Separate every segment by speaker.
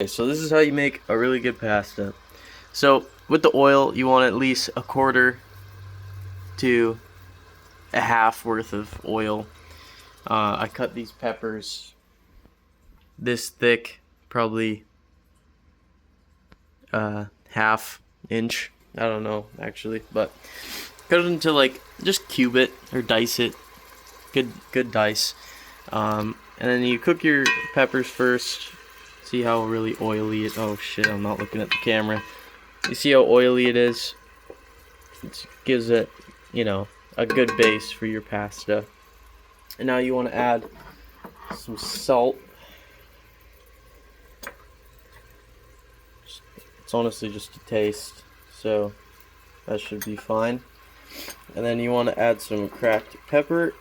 Speaker 1: Okay, so this is how you make a really good pasta. So with the oil, you want at least a quarter to a half worth of oil. I cut these peppers this thick, probably half inch. I don't know actually, but cut it into like just cube it or dice it. Good dice. And then you cook your peppers first. See how really oily it. Oh shit! I'm not looking at the camera. You see how oily it is? It gives it, a good base for your pasta. And now you want to add some salt. It's honestly just a taste, so that should be fine. And then you want to add some cracked pepper.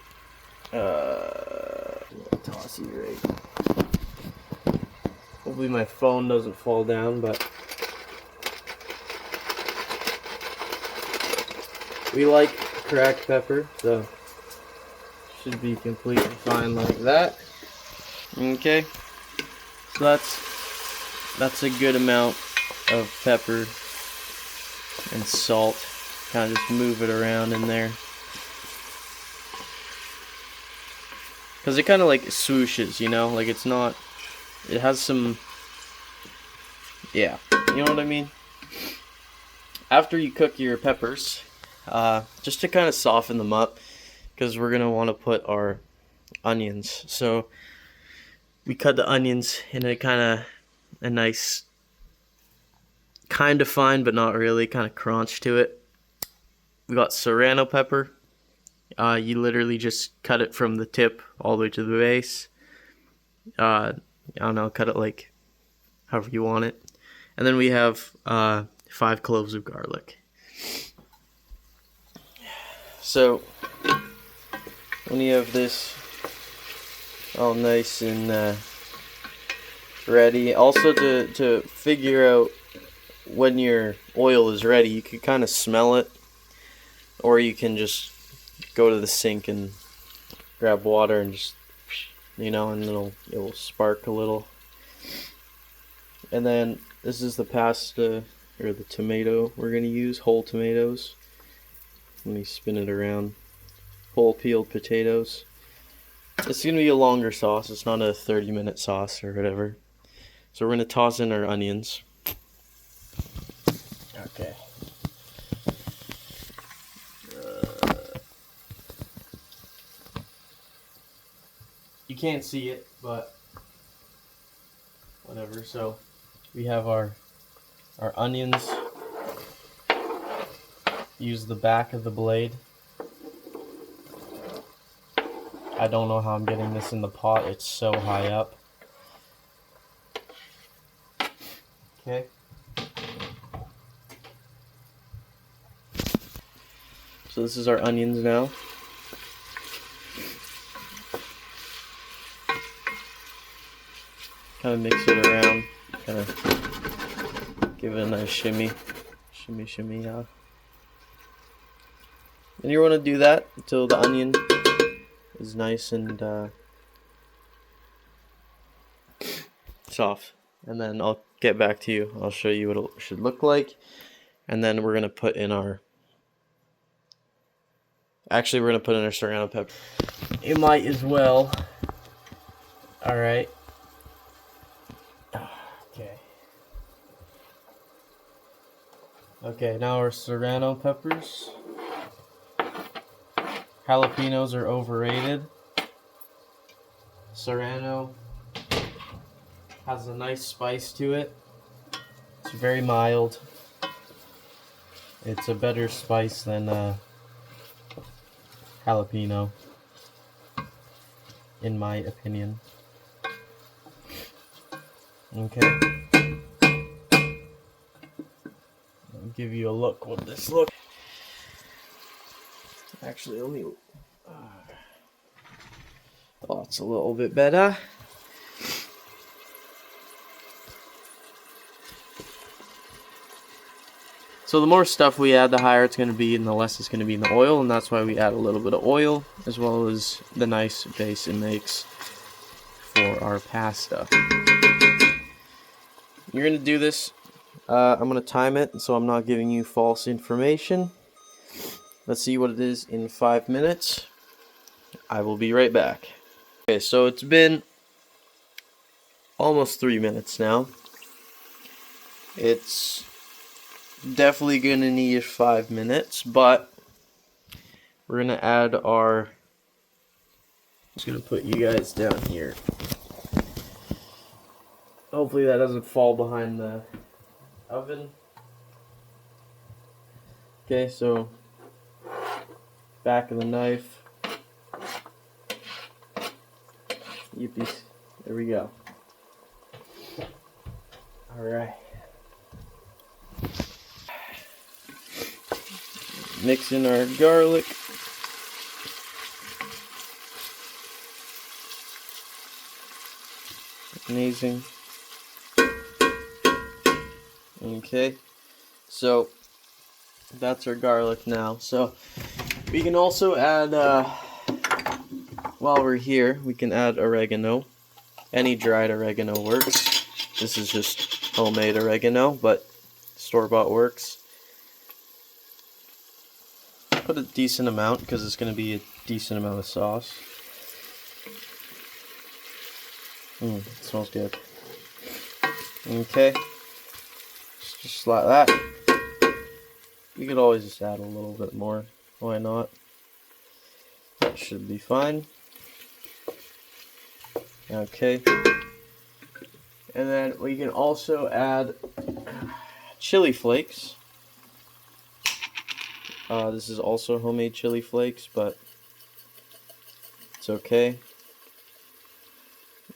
Speaker 1: Toss you right. Hopefully my phone doesn't fall down, but we like cracked pepper, so should be completely fine like that. Okay, so that's a good amount of pepper and salt. Kind of just move it around in there, because it kind of like swooshes, like it's not. It has some, yeah, you know what I mean? After you cook your peppers, just to kind of soften them up, because we're going to want to put our onions. So we cut the onions in a nice, kind of fine, but not really, kind of crunch to it. We got serrano pepper. You literally just cut it from the tip all the way to the base. I don't know, cut it like however you want it. And then we have 5 cloves of garlic. So when you have this all nice and ready, also to figure out when your oil is ready, you can kind of smell it, or you can just go to the sink and grab water and just, and it'll spark a little. And then this is the pasta or the tomato we're gonna use, whole tomatoes. Let me spin it around. Whole peeled potatoes. It's gonna be a longer sauce. It's not a 30-minute sauce or whatever. So we're gonna toss in our onions. Okay. You can't see it, but whatever. So we have our onions. Use the back of the blade. I don't know how I'm getting this in the pot. It's so high up. Okay. So this is our onions now. Kind of mix it around. Kind of give it a nice shimmy. Shimmy, yeah. And you want to do that until the onion is nice and soft. And then I'll get back to you. I'll show you what it should look like. And then we're going to put in our... Actually, we're going to put in our serrano pepper. You might as well. Alright. Okay, now our serrano peppers. Jalapenos are overrated. Serrano has a nice spice to it. It's very mild. It's a better spice than jalapeno, in my opinion. Okay. I'll give you a look what this looks. Actually, let me. Oh, it's a little bit better. So the more stuff we add, the higher it's going to be, and the less it's going to be in the oil, and that's why we add a little bit of oil, as well as the nice base it makes for our pasta. you're gonna do this. I'm gonna time it so I'm not giving you false information. Let's see what it is in 5 minutes. I will be right back. Okay, so it's been almost 3 minutes now. It's definitely gonna need 5 minutes, but we're gonna add our. I'm just gonna put you guys down here. Hopefully that doesn't fall behind the oven. Okay, so back of the knife. Yippies. There we go. Alright. Mix in our garlic. Amazing. Okay, so that's our garlic now. So we can also add, while we're here, we can add oregano. Any dried oregano works. This is just homemade oregano, but store-bought works. Put a decent amount because it's going to be a decent amount of sauce. It smells good. Okay. Just like that. You could always just add a little bit more. Why not? That should be fine. Okay. And then we can also add chili flakes. This is also homemade chili flakes, but it's okay.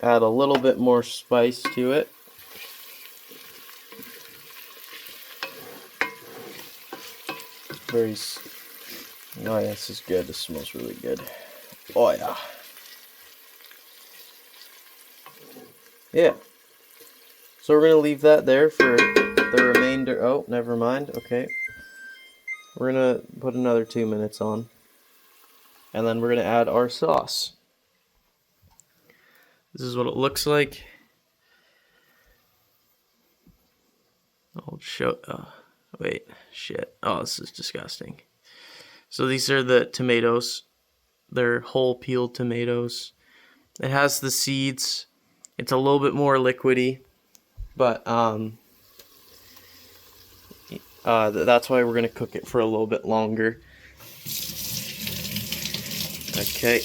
Speaker 1: Add a little bit more spice to it. Oh yeah, this is good. This smells really good. Oh yeah. Yeah. So we're gonna leave that there for the remainder. Oh, never mind. Okay. We're gonna put another 2 minutes on, and then we're gonna add our sauce. This is what it looks like. I'll show. Wait, shit. Oh, this is disgusting. So these are the tomatoes. They're whole peeled tomatoes. It has the seeds. It's a little bit more liquidy, but that's why we're gonna cook it for a little bit longer. Okay.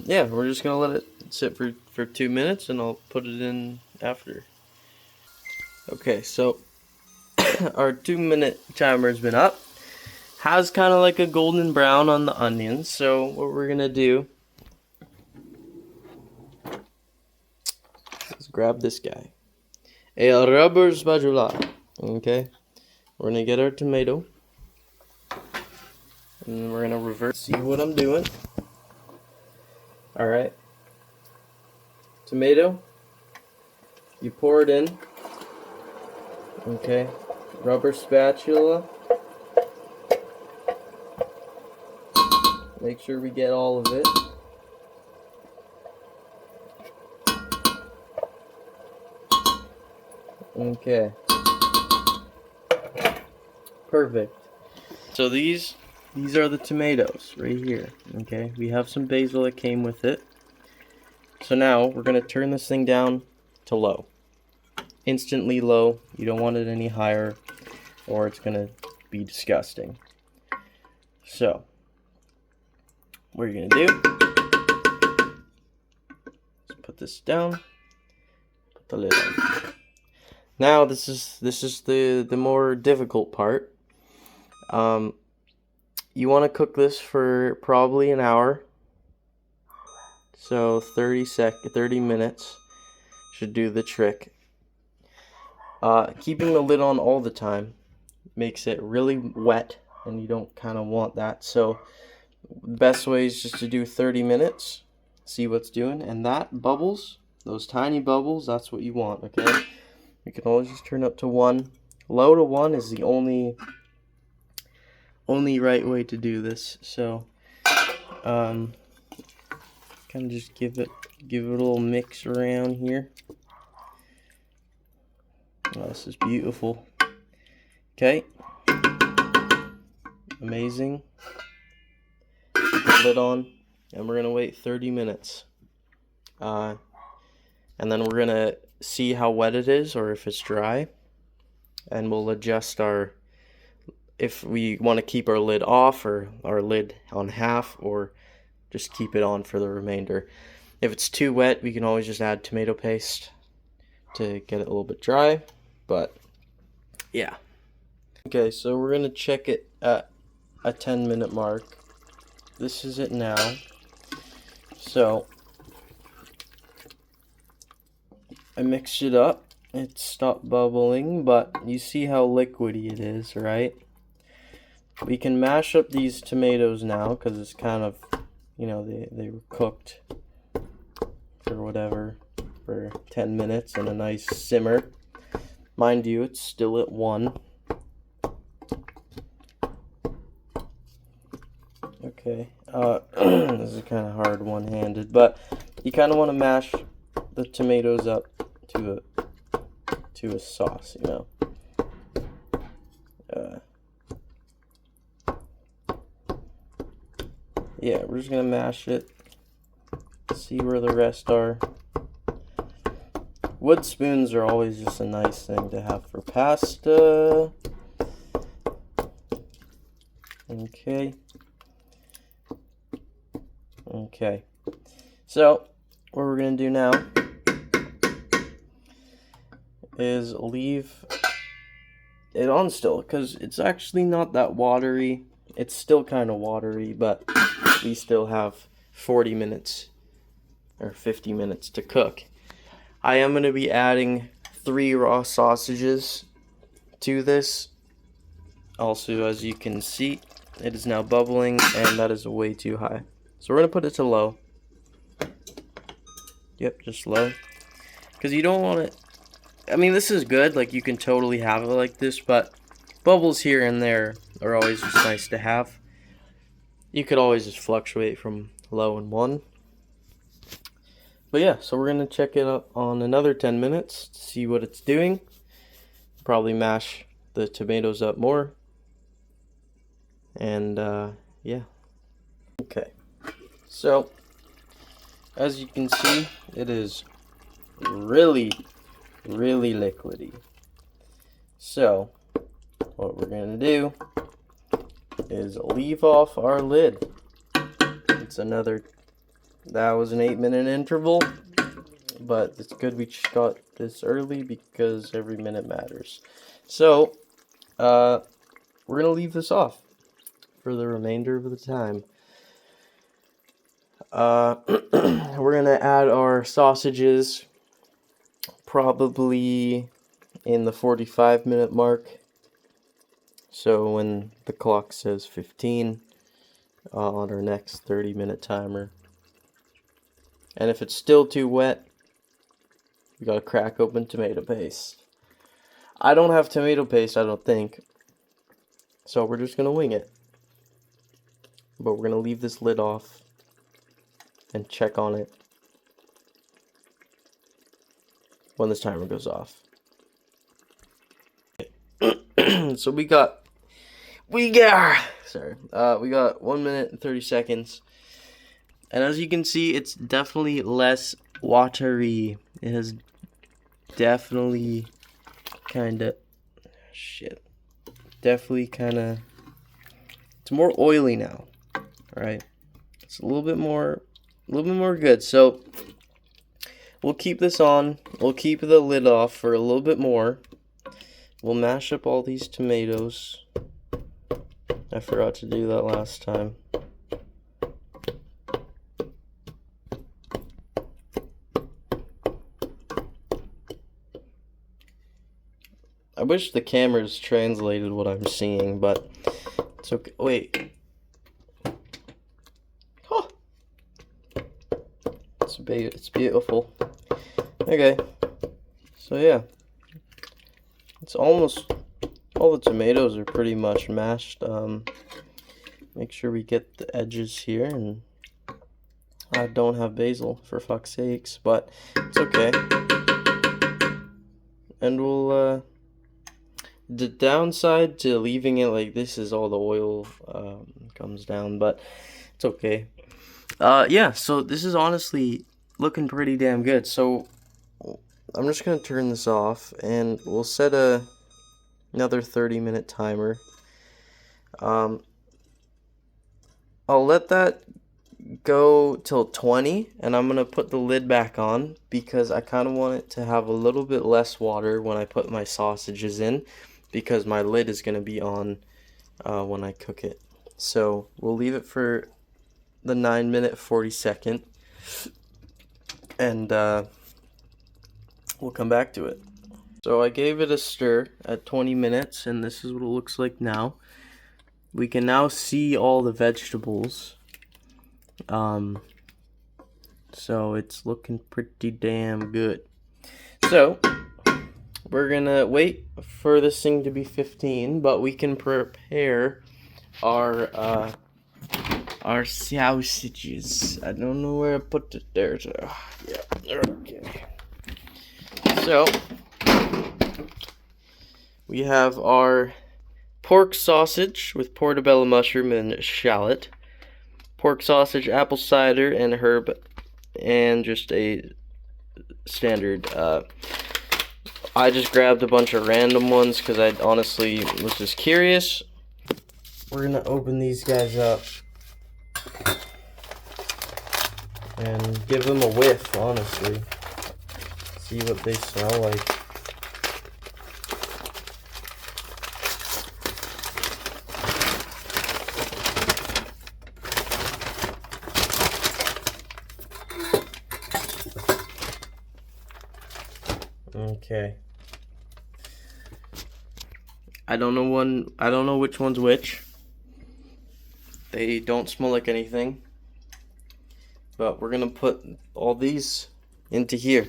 Speaker 1: Yeah, we're just gonna let it sit for 2 minutes, and I'll put it in after. Okay, so our 2-minute timer's been up. Has kind of like a golden brown on the onions. So what we're gonna do is grab this guy, a rubber spatula. Okay, we're gonna get our tomato, and then we're gonna reverse. See what I'm doing. All right, tomato. You pour it in. Okay, rubber spatula. Make sure we get all of it. Okay. Perfect. So these are the tomatoes right here. Okay, we have some basil that came with it. So now we're gonna turn this thing down to low. Instantly low. You don't want it any higher, or it's gonna be disgusting. So what you're gonna do is put this down, put the lid on. Now this is the more difficult part. You want to cook this for probably an hour. So 30 minutes should do the trick. Keeping the lid on all the time makes it really wet, and you don't kind of want that. So the best way is just to do 30 minutes, see what's doing, and that bubbles, those tiny bubbles, that's what you want, okay? You can always just turn up to 1. Low to 1 is the only right way to do this. So, kind of just give it a little mix around here. Oh, this is beautiful. Okay. Amazing. Put the lid on, and we're gonna wait 30 minutes. And then we're gonna see how wet it is or if it's dry, and we'll adjust if we want to keep our lid off or our lid on half, or just keep it on for the remainder. If it's too wet, we can always just add tomato paste to get it a little bit dry, but yeah. Okay, so we're gonna check it at a 10-minute mark. This is it now. So I mixed it up. It stopped bubbling, but you see how liquidy it is, right? We can mash up these tomatoes now because it's kind of, you know, they were cooked for whatever, for 10 minutes in a nice simmer. Mind you, it's still at 1. Okay, this is kind of hard one-handed, but you kind of want to mash the tomatoes up to a sauce, you know. Yeah, we're just gonna mash it, see where the rest are. Wood spoons are always just a nice thing to have for pasta. Okay. Okay. So, what we're gonna do now is leave it on still, because it's actually not that watery. It's still kind of watery, but we still have 40 minutes or 50 minutes to cook. I am going to be adding 3 raw sausages to this. Also, as you can see, it is now bubbling, and that is way too high. So we're going to put it to low. Yep, just low. Because you don't want it... I mean, this is good. Like, you can totally have it like this, but bubbles here and there are always just nice to have. You could always just fluctuate from low and 1. But yeah, so we're going to check it up on another 10 minutes to see what it's doing. Probably mash the tomatoes up more. And yeah. Okay. So, as you can see, it is really liquidy. So, what we're going to do is leave off our lid. It's another, that was an 8-minute interval, but it's good we got this early because every minute matters. So, we're going to leave this off for the remainder of the time. We're going to add our sausages probably in the 45-minute mark. So when the clock says 15 on our next 30-minute timer. And if it's still too wet, we gotta crack open tomato paste. I don't have tomato paste, I don't think. So we're just gonna wing it. But we're gonna leave this lid off and check on it when this timer goes off. So we got 1 minute and 30 seconds. And as you can see, it's definitely less watery. It has definitely it's more oily now, right? It's a little bit more good. So we'll keep this on. We'll keep the lid off for a little bit more. We'll mash up all these tomatoes. I forgot to do that last time. I wish the cameras translated what I'm seeing, but it's okay. Wait. Huh. It's beautiful. Okay. So yeah. It's almost, all the tomatoes are pretty much mashed. Make sure we get the edges here, and I don't have basil, for fuck's sakes, but it's okay. And we'll, the downside to leaving it like this is all the oil comes down, but it's okay. Yeah, so this is honestly looking pretty damn good. So I'm just gonna turn this off, and we'll set another 30-minute timer. I'll let that go till 20, and I'm gonna put the lid back on because I kind of want it to have a little bit less water when I put my sausages in, because my lid is gonna be on when I cook it. So we'll leave it for the 9-minute 40-second, and we'll come back to it. So I gave it a stir at 20 minutes, and this is what it looks like now. We can now see all the vegetables. So it's looking pretty damn good. So we're gonna wait for this thing to be 15, but we can prepare our sausages. I don't know where I put it there. So, yeah, okay. So we have our pork sausage with portobello mushroom and shallot, pork sausage, apple cider, and herb, and just a standard. I just grabbed a bunch of random ones because I honestly was just curious. We're gonna open these guys up and give them a whiff, honestly. See what they smell like. Okay. I don't know which one's which. They don't smell like anything. But we're gonna put all these into here.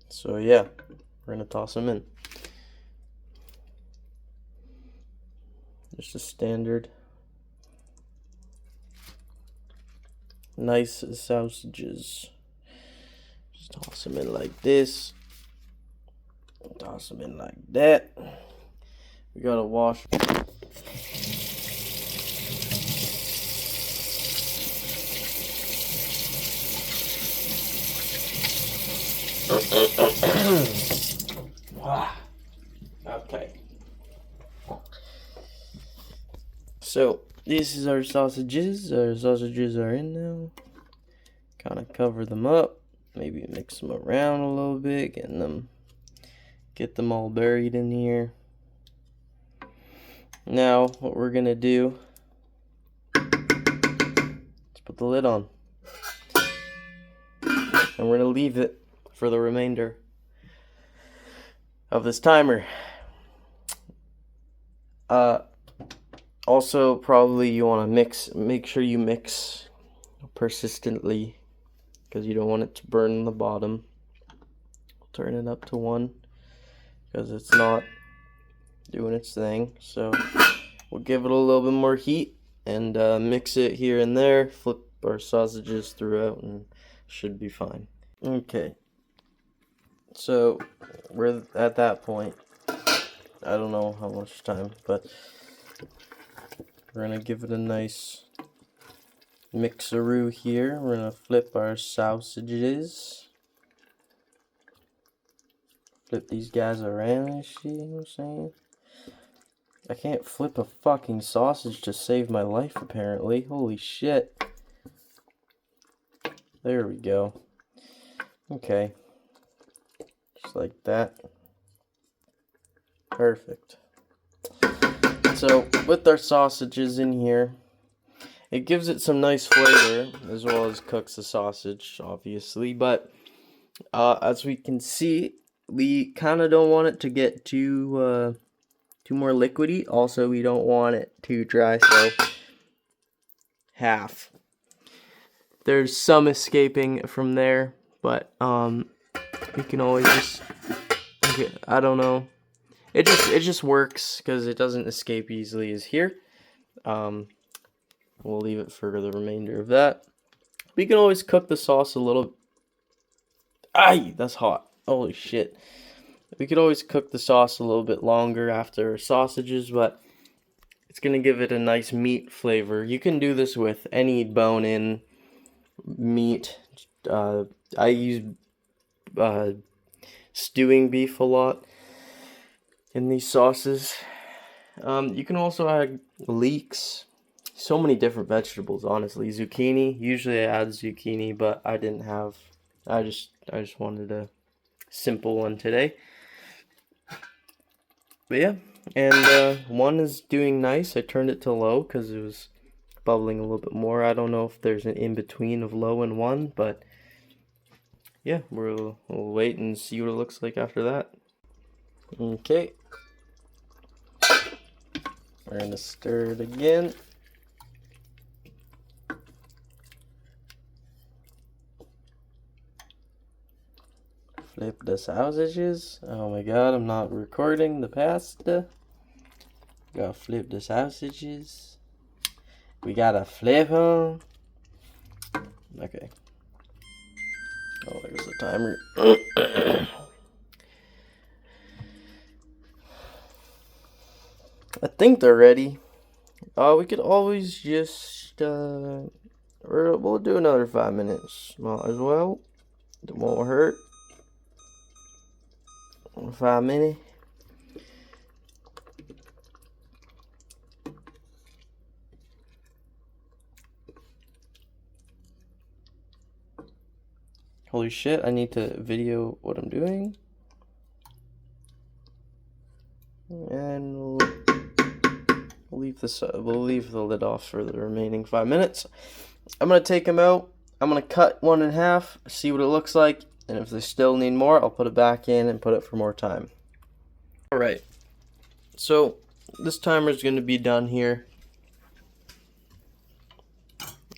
Speaker 1: So yeah, we're gonna toss them in. Just a standard nice sausages. Just toss them in like this. Toss them in like that. We gotta wash. Okay. So this is our sausages. Our sausages are in now. Kind of cover them up. Maybe mix them around a little bit. Get them all buried in here. Now what we're gonna do is put the lid on, and we're gonna leave it for the remainder of this timer. Also, probably you want to make sure you mix persistently, because you don't want it to burn the bottom. Turn it up to 1 because it's not doing its thing. So we'll give it a little bit more heat and mix it here and there. Flip our sausages throughout and should be fine. Okay. So we're at that point. I don't know how much time, but we're gonna give it a nice mixeroo here. We're gonna flip our sausages. Flip these guys around and shit, you know what I'm saying? I can't flip a fucking sausage to save my life, apparently. Holy shit. There we go. Okay. Just like that. Perfect. So, with our sausages in here, it gives it some nice flavor, as well as cooks the sausage, obviously. But, as we can see, we kind of don't want it to get too more liquidy. Also, we don't want it too dry, so half. There's some escaping from there, but we can always just, I don't know. It just works because it doesn't escape easily as here. We'll leave it for the remainder of that. We can always cook the sauce a little. Aye, that's hot. Holy shit. We could always cook the sauce a little bit longer after sausages, but it's going to give it a nice meat flavor. You can do this with any bone-in meat. I use stewing beef a lot in these sauces. You can also add leeks. So many different vegetables, honestly. Zucchini. Usually I add zucchini, but I didn't have. I just wanted a simple one today. But yeah, and one is doing nice. I turned it to low because it was bubbling a little bit more. I don't know if there's an in-between of low and one, but yeah, we'll wait and see what it looks like after that. Okay. We're going to stir it again. Flip the sausages. Oh my god, I'm not recording the pasta. Gotta flip the sausages. We gotta flip them. Okay. Oh, there's the timer. I think they're ready. We could always just we'll do another 5 minutes. Might as well. It won't hurt. 5 minutes. Holy shit, I need to video what I'm doing. And we'll leave the lid off for the remaining 5 minutes. I'm gonna take them out. I'm gonna cut one in half, see what it looks like, and if they still need more, I'll put it back in and put it for more time. Alright, so this timer is gonna be done here.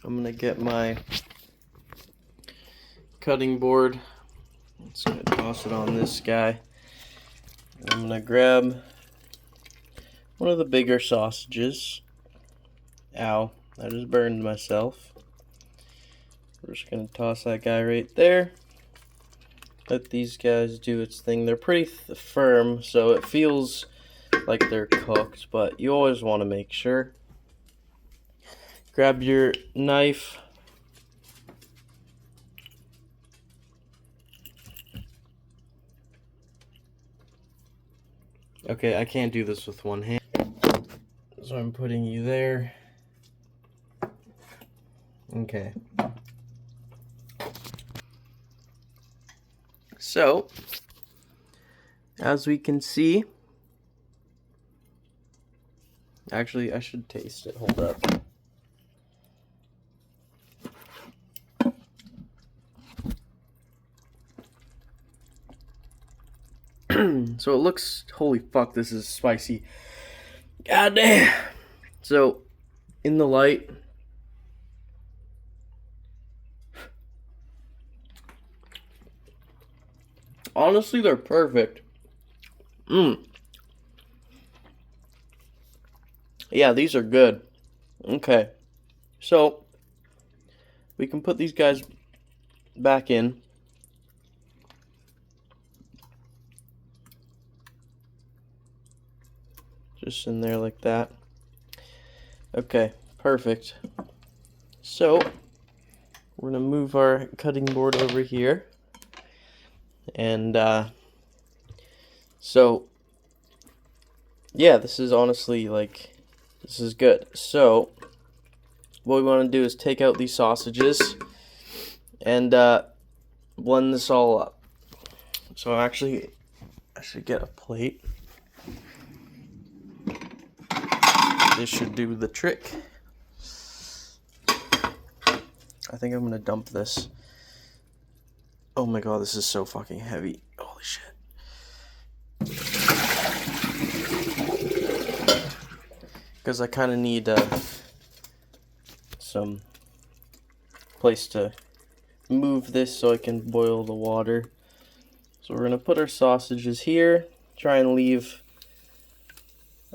Speaker 1: I'm gonna get my cutting board. I'm just gonna toss it on this guy. I'm gonna grab one of the bigger sausages. Ow, I just burned myself. We're just gonna toss that guy right there. Let these guys do its thing. They're pretty firm, so it feels like they're cooked, but you always want to make sure. Grab your knife. Okay, I can't do this with one hand, so I'm putting you there. Okay. So, as we can see, actually, I should taste it. Hold up. So it looks, holy fuck, this is spicy. God damn. So, in the light, honestly, they're perfect. Yeah, these are good. Okay. So, we can put these guys back in. Just in there like that. Okay, perfect. So, we're going to move our cutting board over here. And, so, yeah, this is honestly, like, this is good. So, what we want to do is take out these sausages and, blend this all up. So, actually, I should get a plate. This should do the trick. I think I'm going to dump this. Oh my god, this is so fucking heavy. Holy shit. Because I kind of need some place to move this so I can boil the water. So we're going to put our sausages here. Try and leave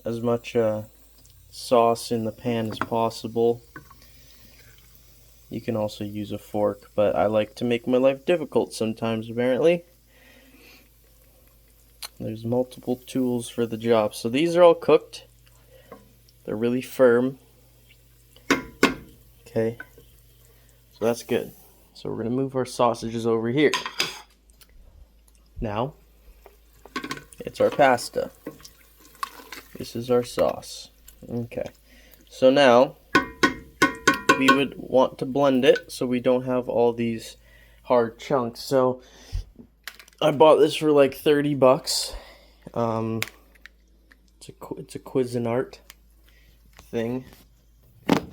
Speaker 1: as much sauce in the pan as possible. You can also use a fork, but I like to make my life difficult sometimes, apparently. There's multiple tools for the job. So these are all cooked. They're really firm. Okay. So that's good. So we're going to move our sausages over here. Now, it's our pasta. This is our sauce. Okay. So now, we would want to blend it so we don't have all these hard chunks. So I bought this for like $30. It's a Cuisinart thing.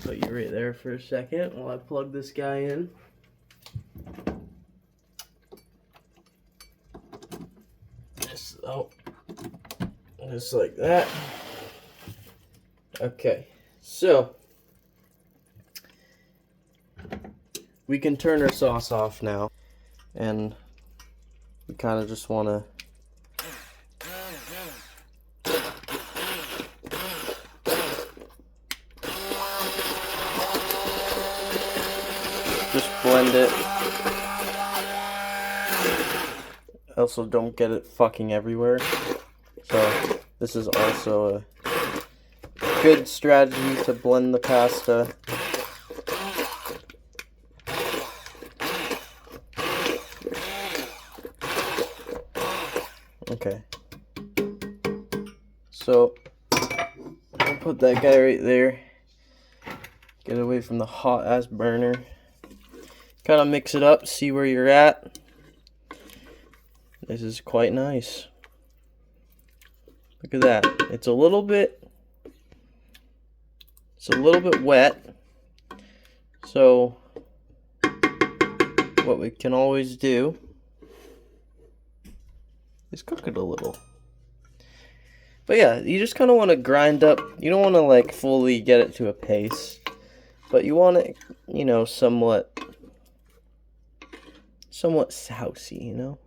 Speaker 1: Put you right there for a second while I plug this guy in. Just like that. Okay, so we can turn our sauce off now, and we kind of just want to just blend it. Also, don't get it fucking everywhere. So this is also a good strategy to blend the pasta. Okay. So I'll put that guy right there. Get away from the hot ass burner. Kind of mix it up, see where you're at. This is quite nice. Look at that. It's a little bit wet. So what we can always do is cook it a little. But yeah, you just kind of want to grind up. You don't want to like fully get it to a paste, but you want it, you know, somewhat sousy, you know.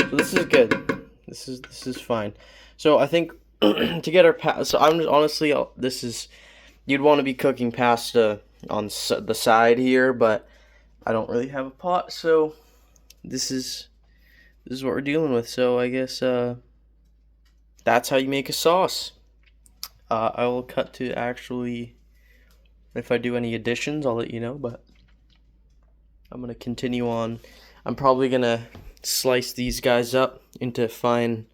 Speaker 1: So this is good. This is fine. So I think to get our pasta. So I'm just, honestly, this is, you'd want to be cooking pasta on the side here, but I don't really have a pot, so this is what we're dealing with. So I guess that's how you make a sauce. I will cut to actually, if I do any additions, I'll let you know, but I'm going to continue on. I'm probably going to slice these guys up into fine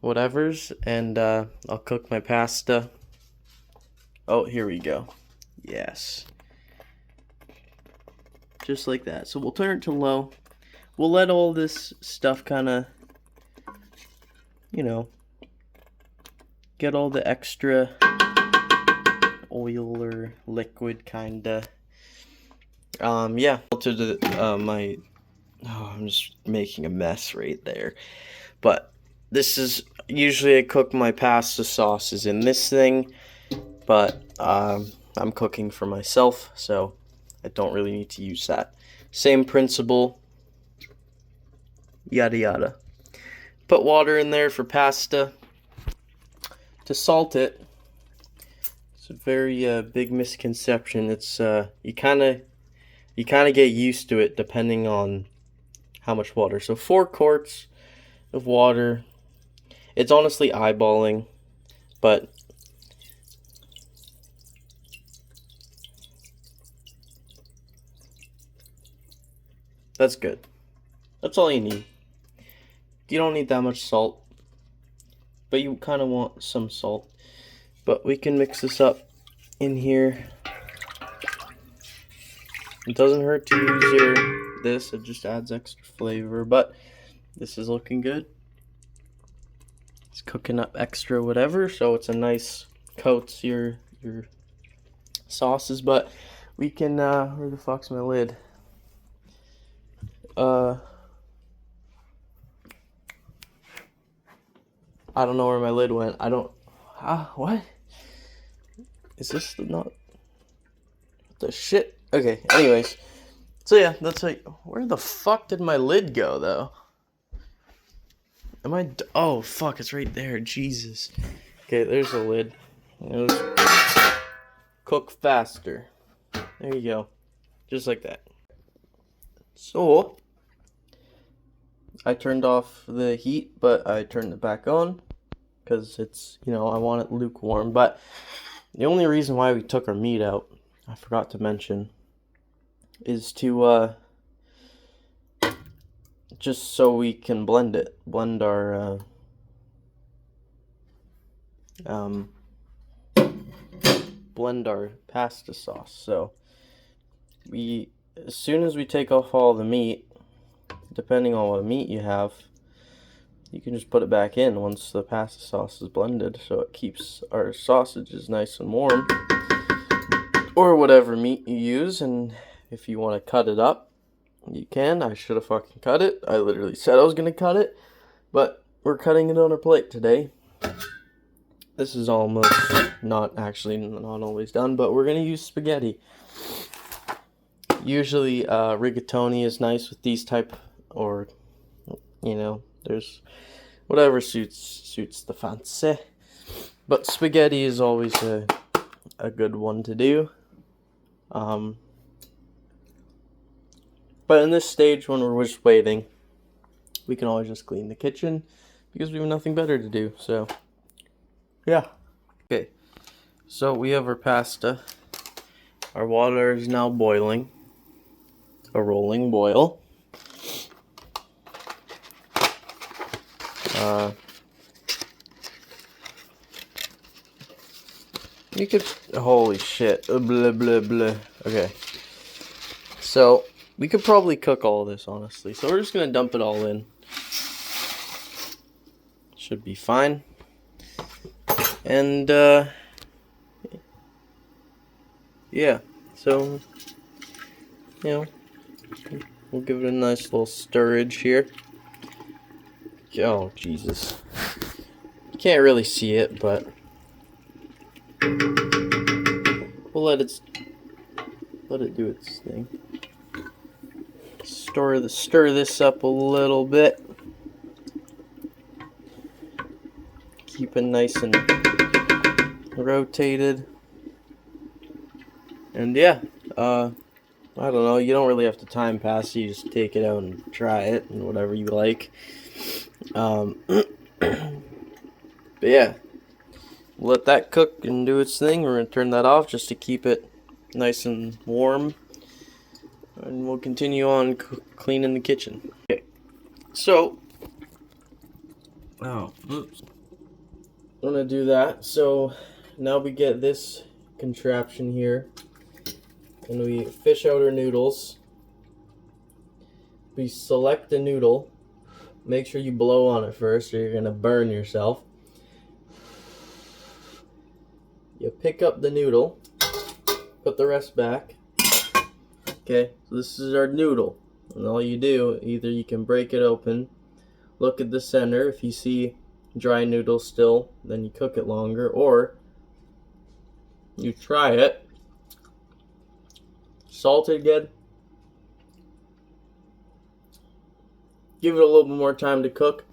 Speaker 1: whatevers, and I'll cook my pasta. Oh, here we go. Yes. Just like that. So we'll turn it to low. We'll let all this stuff kind of, you know, get all the extra oil or liquid kinda. Yeah. To the I'm just making a mess right there. But this is usually I cook my pasta sauces in this thing, but I'm cooking for myself, so I don't really need to use that. Same principle. Yada yada. Put water in there for pasta. To salt it, it's a very big misconception. It's you kind of get used to it depending on how much water. So 4 quarts of water. It's honestly eyeballing, but that's good. That's all you need. You don't need that much salt, but you kind of want some salt. But we can mix this up in here. It doesn't hurt to use this. It just adds extra flavor. But this is looking good. It's cooking up extra whatever, so it's a nice coats your sauces. But we can where the fuck's my lid? I don't know where my lid went. I don't. What? Is this not the shit? Okay. Anyways, so yeah, that's like. Where the fuck did my lid go though? Am I? Oh fuck! It's right there. Jesus. Okay, there's the lid. It'll cook faster. There you go. Just like that. So, I turned off the heat, but I turned it back on because it's, you know, I want it lukewarm. But the only reason why we took our meat out, I forgot to mention, is to just so we can blend it, blend our pasta sauce. So we, as soon as we take off all the meat, depending on what meat you have, you can just put it back in once the pasta sauce is blended, so it keeps our sausages nice and warm, or whatever meat you use. And if you want to cut it up, you can. I should have fucking cut it. I literally said I was gonna cut it, but we're cutting it on our plate today. This is almost not always done, but we're gonna use spaghetti. Usually rigatoni is nice with these type, or, you know, there's whatever suits the fancy. But spaghetti is always a good one to do. But in this stage, when we're just waiting, we can always just clean the kitchen because we have nothing better to do. So, yeah. Okay, so we have our pasta. Our water is now boiling. A rolling boil. You could, holy shit, blah blah blah. Okay, so we could probably cook all of this, honestly. So we're just gonna dump it all in. Should be fine. And yeah, so, you know, we'll give it a nice little stirrage here. Oh, Jesus. You can't really see it, but we'll let it do its thing. Stir this up a little bit. Keep it nice and rotated. And yeah, I don't know, you don't really have to time pass, you just take it out and try it and whatever you like. But yeah, let that cook and do its thing. We're gonna turn that off just to keep it nice and warm, and we'll continue on cleaning the kitchen. Okay, so oops. I'm gonna do that. So now we get this contraption here, and we fish out our noodles. We select the noodle. Make sure you blow on it first, or you're gonna burn yourself. You pick up the noodle, put the rest back. Okay, so this is our noodle, and all you do, either you can break it open, look at the center. If you see dry noodle still, then you cook it longer, or you try it. Salted good. Give it a little bit more time to cook.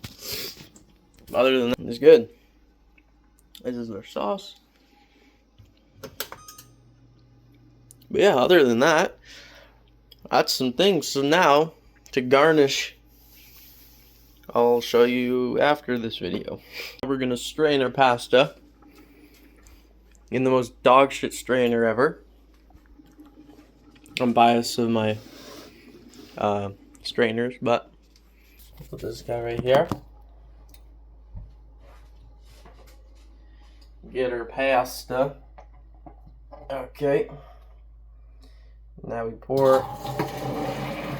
Speaker 1: Other than that, it's good. This is our sauce. But yeah, other than that, that's some things. So now, to garnish, I'll show you after this video. We're gonna strain our pasta in the most dog shit strainer ever. I'm biased of my strainers, but I'll put this guy right here. Get our pasta. Okay. Now we pour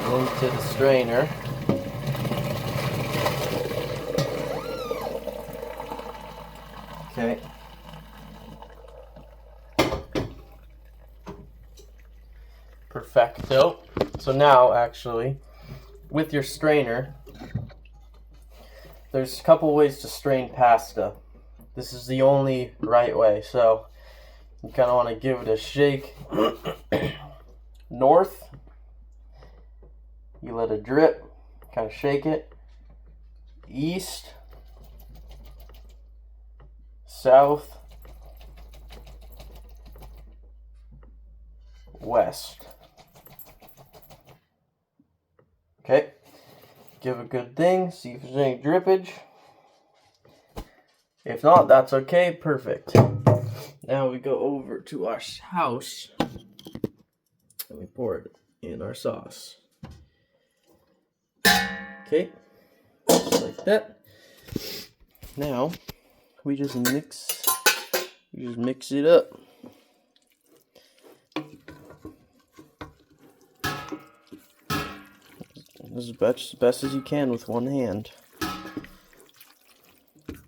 Speaker 1: into the strainer. Okay. Perfecto. So now, actually, with your strainer, there's a couple ways to strain pasta. This is the only right way, so you kind of want to give it a shake. North, you let it drip, kind of shake it. East, south, west. Okay, give a good thing, see if there's any drippage. If not, that's okay, perfect. Now we go over to our house and we pour it in our sauce. Okay, just like that. Now we just mix it up. As best as you can with one hand.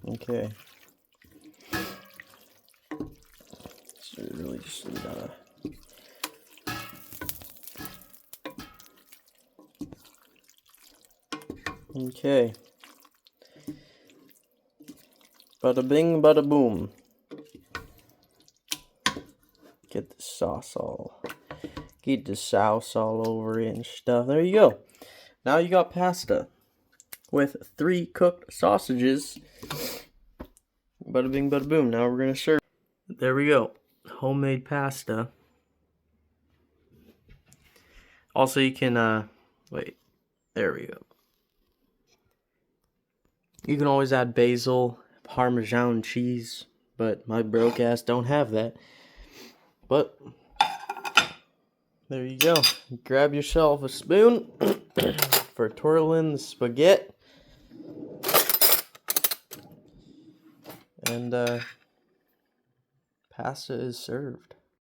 Speaker 1: Okay. So you really just need Okay. Bada bing, bada boom. Get the sauce all over it and stuff. There you go. Now you got pasta with 3 cooked sausages. Bada bing, bada boom. Now we're gonna serve. There we go. Homemade pasta. Also, you can wait. There we go. You can always add basil, Parmesan cheese, but my broke ass don't have that. But there you go. Grab yourself a spoon for twirling the spaghetti. And pasta is served.